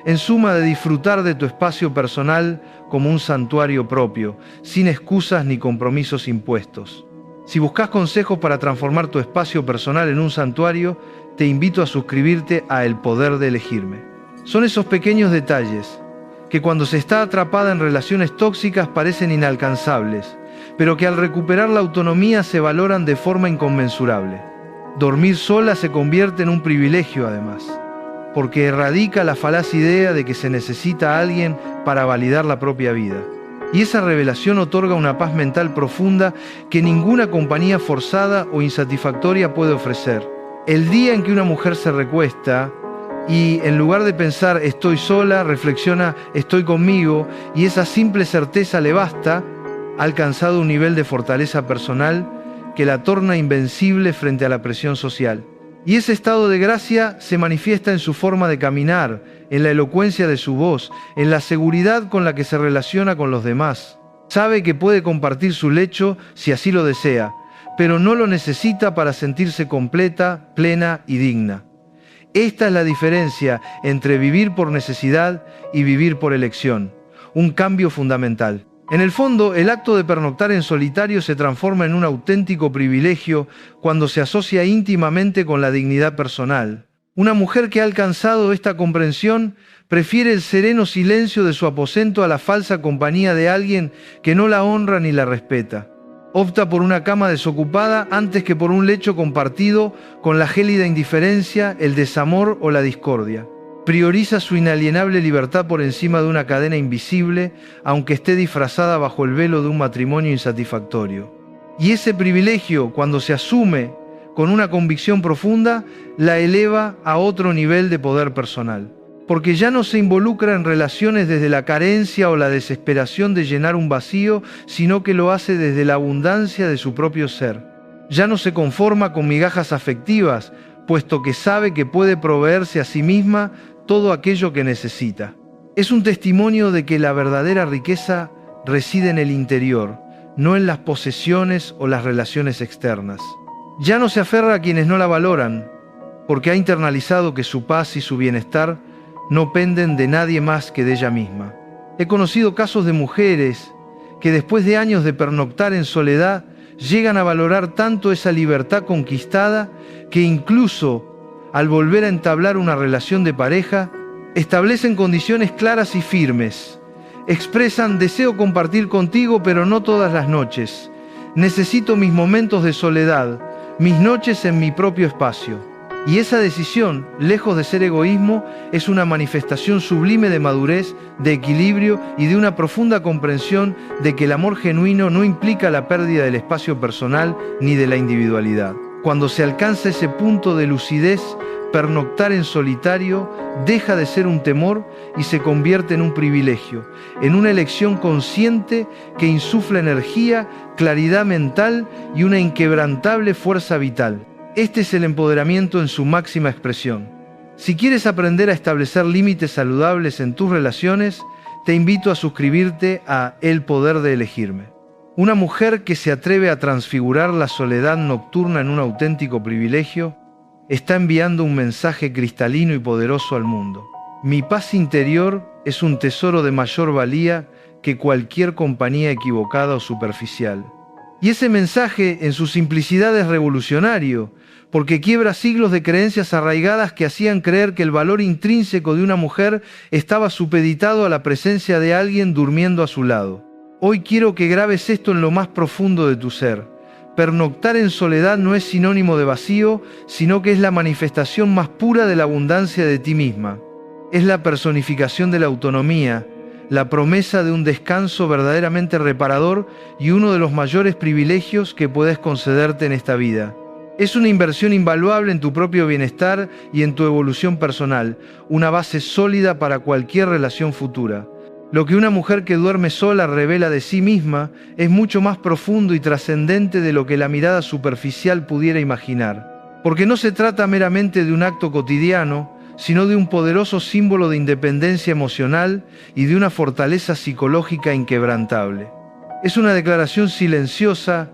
En suma, de disfrutar de tu espacio personal como un santuario propio, sin excusas ni compromisos impuestos. Si buscas consejos para transformar tu espacio personal en un santuario, te invito a suscribirte a El Poder de Elegirme. Son esos pequeños detalles que cuando se está atrapada en relaciones tóxicas parecen inalcanzables, pero que al recuperar la autonomía se valoran de forma inconmensurable. Dormir sola se convierte en un privilegio además, porque erradica la falaz idea de que se necesita a alguien para validar la propia vida. Y esa revelación otorga una paz mental profunda que ninguna compañía forzada o insatisfactoria puede ofrecer. El día en que una mujer se recuesta y en lugar de pensar estoy sola, reflexiona estoy conmigo, y esa simple certeza le basta, ha alcanzado un nivel de fortaleza personal que la torna invencible frente a la presión social. Y ese estado de gracia se manifiesta en su forma de caminar, en la elocuencia de su voz, en la seguridad con la que se relaciona con los demás. Sabe que puede compartir su lecho si así lo desea, pero no lo necesita para sentirse completa, plena y digna. Esta es la diferencia entre vivir por necesidad y vivir por elección. Un cambio fundamental. En el fondo, el acto de pernoctar en solitario se transforma en un auténtico privilegio cuando se asocia íntimamente con la dignidad personal. Una mujer que ha alcanzado esta comprensión prefiere el sereno silencio de su aposento a la falsa compañía de alguien que no la honra ni la respeta. Opta por una cama desocupada antes que por un lecho compartido con la gélida indiferencia, el desamor o la discordia. Prioriza su inalienable libertad por encima de una cadena invisible, aunque esté disfrazada bajo el velo de un matrimonio insatisfactorio. Y ese privilegio, cuando se asume con una convicción profunda, la eleva a otro nivel de poder personal. Porque ya no se involucra en relaciones desde la carencia o la desesperación de llenar un vacío, sino que lo hace desde la abundancia de su propio ser. Ya no se conforma con migajas afectivas, puesto que sabe que puede proveerse a sí misma todo aquello que necesita. Es un testimonio de que la verdadera riqueza reside en el interior, no en las posesiones o las relaciones externas. Ya no se aferra a quienes no la valoran, porque ha internalizado que su paz y su bienestar no penden de nadie más que de ella misma. He conocido casos de mujeres que después de años de pernoctar en soledad llegan a valorar tanto esa libertad conquistada que incluso al volver a entablar una relación de pareja, establecen condiciones claras y firmes. Expresan: deseo compartir contigo, pero no todas las noches. Necesito mis momentos de soledad, mis noches en mi propio espacio. Y esa decisión, lejos de ser egoísmo, es una manifestación sublime de madurez, de equilibrio y de una profunda comprensión de que el amor genuino no implica la pérdida del espacio personal ni de la individualidad. Cuando se alcanza ese punto de lucidez, pernoctar en solitario deja de ser un temor y se convierte en un privilegio, en una elección consciente que insufla energía, claridad mental y una inquebrantable fuerza vital. Este es el empoderamiento en su máxima expresión. Si quieres aprender a establecer límites saludables en tus relaciones, te invito a suscribirte a El Poder de Elegirme. Una mujer que se atreve a transfigurar la soledad nocturna en un auténtico privilegio está enviando un mensaje cristalino y poderoso al mundo. Mi paz interior es un tesoro de mayor valía que cualquier compañía equivocada o superficial. Y ese mensaje en su simplicidad es revolucionario, porque quiebra siglos de creencias arraigadas que hacían creer que el valor intrínseco de una mujer estaba supeditado a la presencia de alguien durmiendo a su lado. Hoy quiero que grabes esto en lo más profundo de tu ser. Pernoctar en soledad no es sinónimo de vacío, sino que es la manifestación más pura de la abundancia de ti misma. Es la personificación de la autonomía, la promesa de un descanso verdaderamente reparador y uno de los mayores privilegios que puedes concederte en esta vida. Es una inversión invaluable en tu propio bienestar y en tu evolución personal, una base sólida para cualquier relación futura. Lo que una mujer que duerme sola revela de sí misma es mucho más profundo y trascendente de lo que la mirada superficial pudiera imaginar. Porque no se trata meramente de un acto cotidiano, sino de un poderoso símbolo de independencia emocional y de una fortaleza psicológica inquebrantable. Es una declaración silenciosa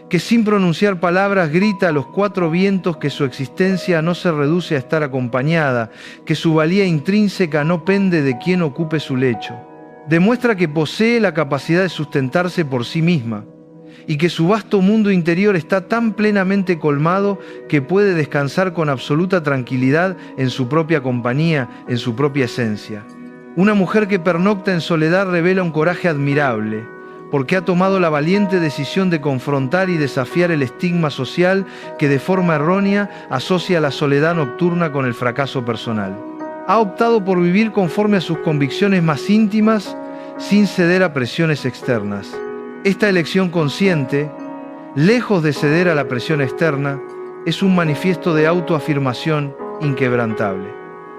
que sin pronunciar palabras grita a los cuatro vientos que su existencia no se reduce a estar acompañada, que su valía intrínseca no pende de quien ocupe su lecho. Demuestra que posee la capacidad de sustentarse por sí misma y que su vasto mundo interior está tan plenamente colmado que puede descansar con absoluta tranquilidad en su propia compañía, en su propia esencia. Una mujer que pernocta en soledad revela un coraje admirable, porque ha tomado la valiente decisión de confrontar y desafiar el estigma social que de forma errónea asocia la soledad nocturna con el fracaso personal. Ha optado por vivir conforme a sus convicciones más íntimas, sin ceder a presiones externas. Esta elección consciente, lejos de ceder a la presión externa, es un manifiesto de autoafirmación inquebrantable.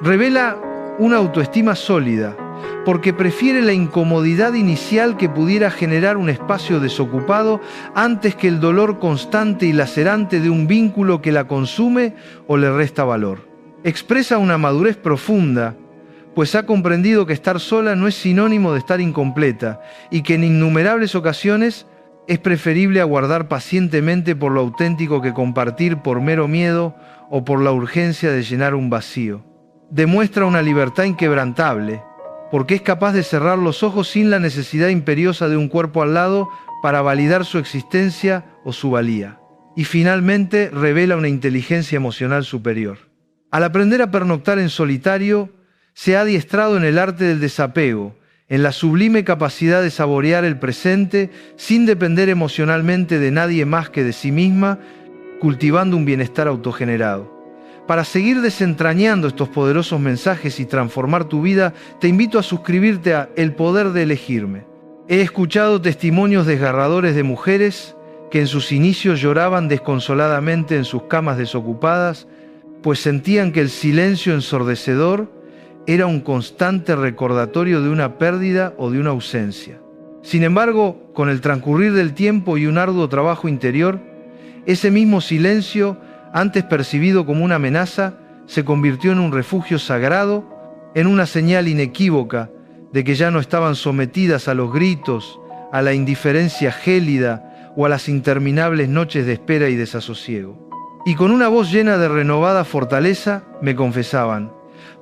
Revela una autoestima sólida, porque prefiere la incomodidad inicial que pudiera generar un espacio desocupado antes que el dolor constante y lacerante de un vínculo que la consume o le resta valor. Expresa una madurez profunda, pues ha comprendido que estar sola no es sinónimo de estar incompleta y que en innumerables ocasiones Es preferible aguardar pacientemente por lo auténtico que compartir por mero miedo o por la urgencia de llenar un vacío. Demuestra una libertad inquebrantable, porque es capaz de cerrar los ojos sin la necesidad imperiosa de un cuerpo al lado para validar su existencia o su valía. Y finalmente revela una inteligencia emocional superior. Al aprender a pernoctar en solitario, se ha adiestrado en el arte del desapego, en la sublime capacidad de saborear el presente sin depender emocionalmente de nadie más que de sí misma, cultivando un bienestar autogenerado. Para seguir desentrañando estos poderosos mensajes y transformar tu vida, te invito a suscribirte a El Poder de Elegirme. He escuchado testimonios desgarradores de mujeres que en sus inicios lloraban desconsoladamente en sus camas desocupadas, pues sentían que el silencio ensordecedor era un constante recordatorio de una pérdida o de una ausencia. Sin embargo, con el transcurrir del tiempo y un arduo trabajo interior, ese mismo silencio, antes percibido como una amenaza, se convirtió en un refugio sagrado, en una señal inequívoca de que ya no estaban sometidas a los gritos, a la indiferencia gélida o a las interminables noches de espera y desasosiego. Y con una voz llena de renovada fortaleza me confesaban: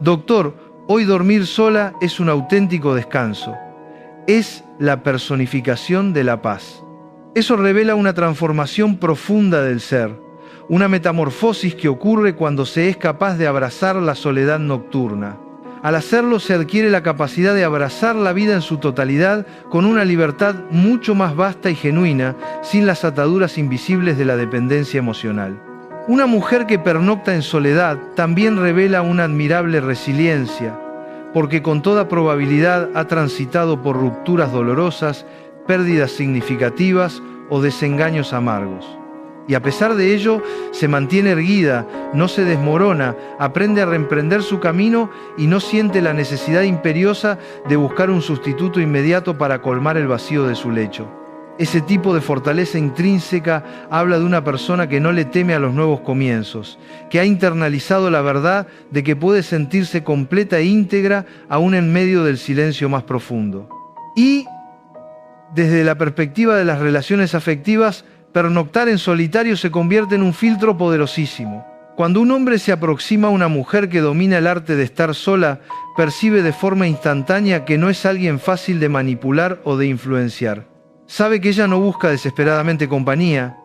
«Doctor, hoy dormir sola es un auténtico descanso. Es la personificación de la paz». Eso revela una transformación profunda del ser, una metamorfosis que ocurre cuando se es capaz de abrazar la soledad nocturna. Al hacerlo se adquiere la capacidad de abrazar la vida en su totalidad con una libertad mucho más vasta y genuina, sin las ataduras invisibles de la dependencia emocional. Una mujer que pernocta en soledad también revela una admirable resiliencia, porque con toda probabilidad ha transitado por rupturas dolorosas, pérdidas significativas o desengaños amargos. Y a pesar de ello, se mantiene erguida, no se desmorona, aprende a reemprender su camino y no siente la necesidad imperiosa de buscar un sustituto inmediato para colmar el vacío de su lecho. Ese tipo de fortaleza intrínseca habla de una persona que no le teme a los nuevos comienzos, que ha internalizado la verdad de que puede sentirse completa e íntegra aún en medio del silencio más profundo. Y, desde la perspectiva de las relaciones afectivas, pernoctar en solitario se convierte en un filtro poderosísimo. Cuando un hombre se aproxima a una mujer que domina el arte de estar sola, percibe de forma instantánea que no es alguien fácil de manipular o de influenciar. Sabe que ella no busca desesperadamente compañía,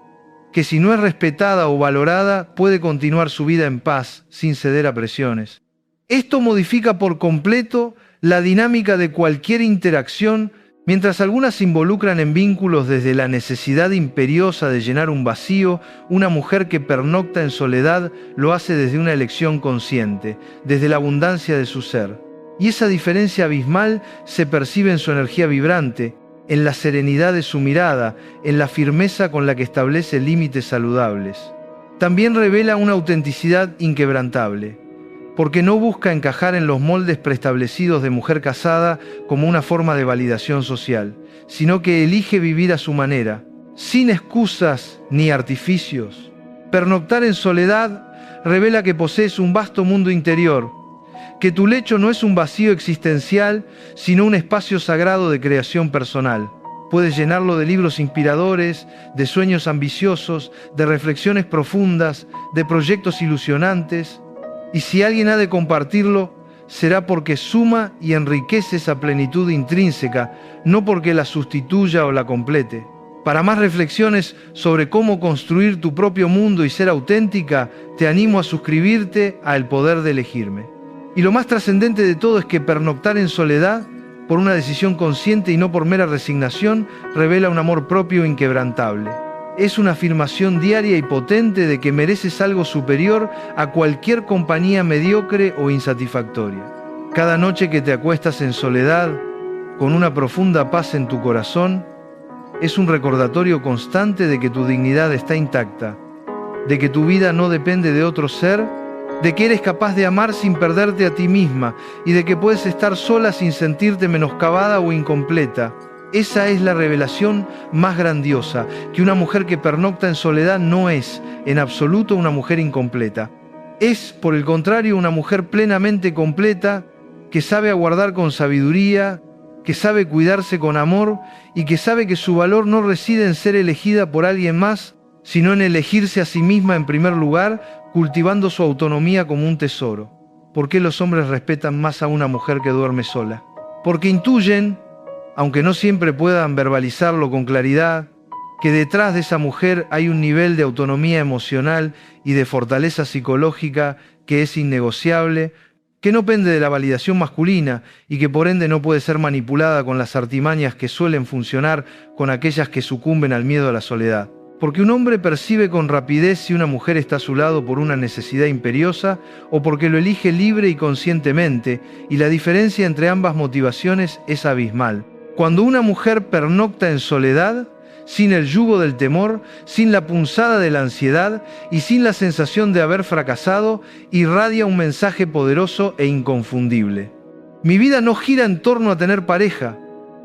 que si no es respetada o valorada, puede continuar su vida en paz, sin ceder a presiones. Esto modifica por completo la dinámica de cualquier interacción. Mientras algunas se involucran en vínculos desde la necesidad imperiosa de llenar un vacío, una mujer que pernocta en soledad lo hace desde una elección consciente, desde la abundancia de su ser. Y esa diferencia abismal se percibe en su energía vibrante, en la serenidad de su mirada, en la firmeza con la que establece límites saludables. También revela una autenticidad inquebrantable, porque no busca encajar en los moldes preestablecidos de mujer casada como una forma de validación social, sino que elige vivir a su manera, sin excusas ni artificios. Pernoctar en soledad revela que posees un vasto mundo interior, que tu lecho no es un vacío existencial, sino un espacio sagrado de creación personal. Puedes llenarlo de libros inspiradores, de sueños ambiciosos, de reflexiones profundas, de proyectos ilusionantes. Y si alguien ha de compartirlo, será porque suma y enriquece esa plenitud intrínseca, no porque la sustituya o la complete. Para más reflexiones sobre cómo construir tu propio mundo y ser auténtica, te animo a suscribirte a El Poder de Elegirme. Y lo más trascendente de todo es que pernoctar en soledad, por una decisión consciente y no por mera resignación, revela un amor propio inquebrantable. Es una afirmación diaria y potente de que mereces algo superior a cualquier compañía mediocre o insatisfactoria. Cada noche que te acuestas en soledad, con una profunda paz en tu corazón, es un recordatorio constante de que tu dignidad está intacta, de que tu vida no depende de otro ser, de que eres capaz de amar sin perderte a ti misma y de que puedes estar sola sin sentirte menoscabada o incompleta. Esa es la revelación más grandiosa, que una mujer que pernocta en soledad no es, en absoluto, una mujer incompleta. Es, por el contrario, una mujer plenamente completa, que sabe aguardar con sabiduría, que sabe cuidarse con amor y que sabe que su valor no reside en ser elegida por alguien más, sino en elegirse a sí misma en primer lugar, cultivando su autonomía como un tesoro. ¿Por qué los hombres respetan más a una mujer que duerme sola? Porque intuyen, aunque no siempre puedan verbalizarlo con claridad, que detrás de esa mujer hay un nivel de autonomía emocional y de fortaleza psicológica que es innegociable, que no pende de la validación masculina y que por ende no puede ser manipulada con las artimañas que suelen funcionar con aquellas que sucumben al miedo a la soledad. Porque un hombre percibe con rapidez si una mujer está a su lado por una necesidad imperiosa o porque lo elige libre y conscientemente, y la diferencia entre ambas motivaciones es abismal. Cuando una mujer pernocta en soledad, sin el yugo del temor, sin la punzada de la ansiedad y sin la sensación de haber fracasado, irradia un mensaje poderoso e inconfundible. Mi vida no gira en torno a tener pareja.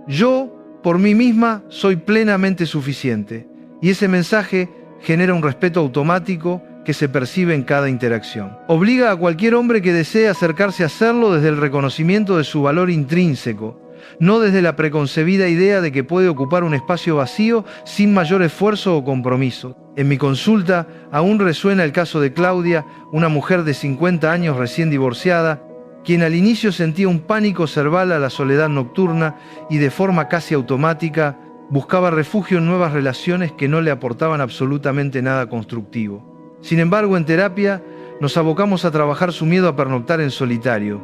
Yo, por mí misma, soy plenamente suficiente. Y ese mensaje genera un respeto automático que se percibe en cada interacción. Obliga a cualquier hombre que desee acercarse a hacerlo desde el reconocimiento de su valor intrínseco, no desde la preconcebida idea de que puede ocupar un espacio vacío sin mayor esfuerzo o compromiso. En mi consulta aún resuena el caso de Claudia, una mujer de 50 años recién divorciada, quien al inicio sentía un pánico cerval a la soledad nocturna y de forma casi automática buscaba refugio en nuevas relaciones que no le aportaban absolutamente nada constructivo. Sin embargo, en terapia nos abocamos a trabajar su miedo a pernoctar en solitario,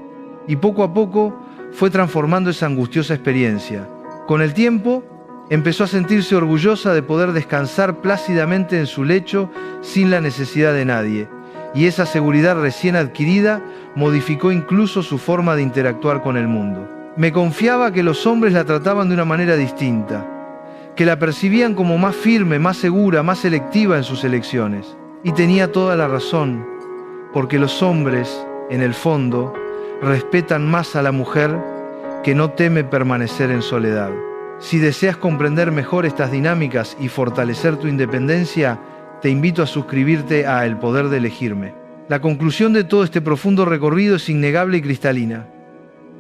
y poco a poco fue transformando esa angustiosa experiencia. Con el tiempo, empezó a sentirse orgullosa de poder descansar plácidamente en su lecho sin la necesidad de nadie, y esa seguridad recién adquirida modificó incluso su forma de interactuar con el mundo. Me confiaba que los hombres la trataban de una manera distinta, que la percibían como más firme, más segura, más selectiva en sus elecciones. Y tenía toda la razón, porque los hombres, en el fondo, respetan más a la mujer que no teme permanecer en soledad. Si deseas comprender mejor estas dinámicas y fortalecer tu independencia, te invito a suscribirte a El Poder de Elegirme. La conclusión de todo este profundo recorrido es innegable y cristalina.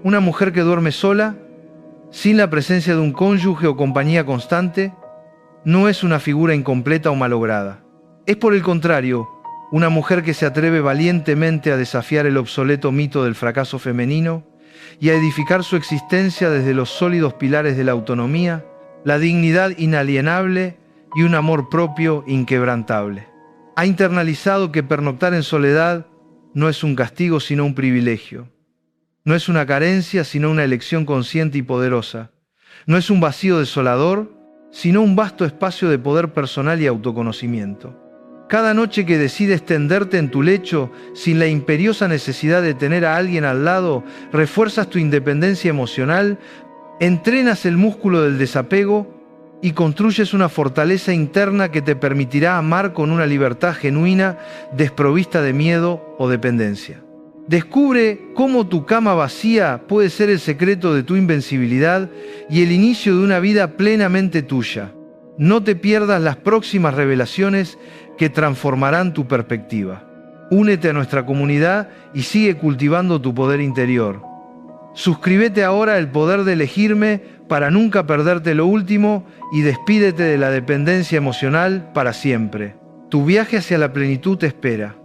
Una mujer que duerme sola, sin la presencia de un cónyuge o compañía constante, no es una figura incompleta o malograda. Es por el contrario, una mujer que se atreve valientemente a desafiar el obsoleto mito del fracaso femenino y a edificar su existencia desde los sólidos pilares de la autonomía, la dignidad inalienable y un amor propio inquebrantable. Ha internalizado que pernoctar en soledad no es un castigo sino un privilegio. No es una carencia, sino una elección consciente y poderosa. No es un vacío desolador, sino un vasto espacio de poder personal y autoconocimiento. Cada noche que decides tenderte en tu lecho sin la imperiosa necesidad de tener a alguien al lado, refuerzas tu independencia emocional, entrenas el músculo del desapego y construyes una fortaleza interna que te permitirá amar con una libertad genuina, desprovista de miedo o dependencia. Descubre cómo tu cama vacía puede ser el secreto de tu invencibilidad y el inicio de una vida plenamente tuya. No te pierdas las próximas revelaciones que transformarán tu perspectiva. Únete a nuestra comunidad y sigue cultivando tu poder interior. Suscríbete ahora a El Poder de Elegirme para nunca perderte lo último y despídete de la dependencia emocional para siempre. Tu viaje hacia la plenitud te espera.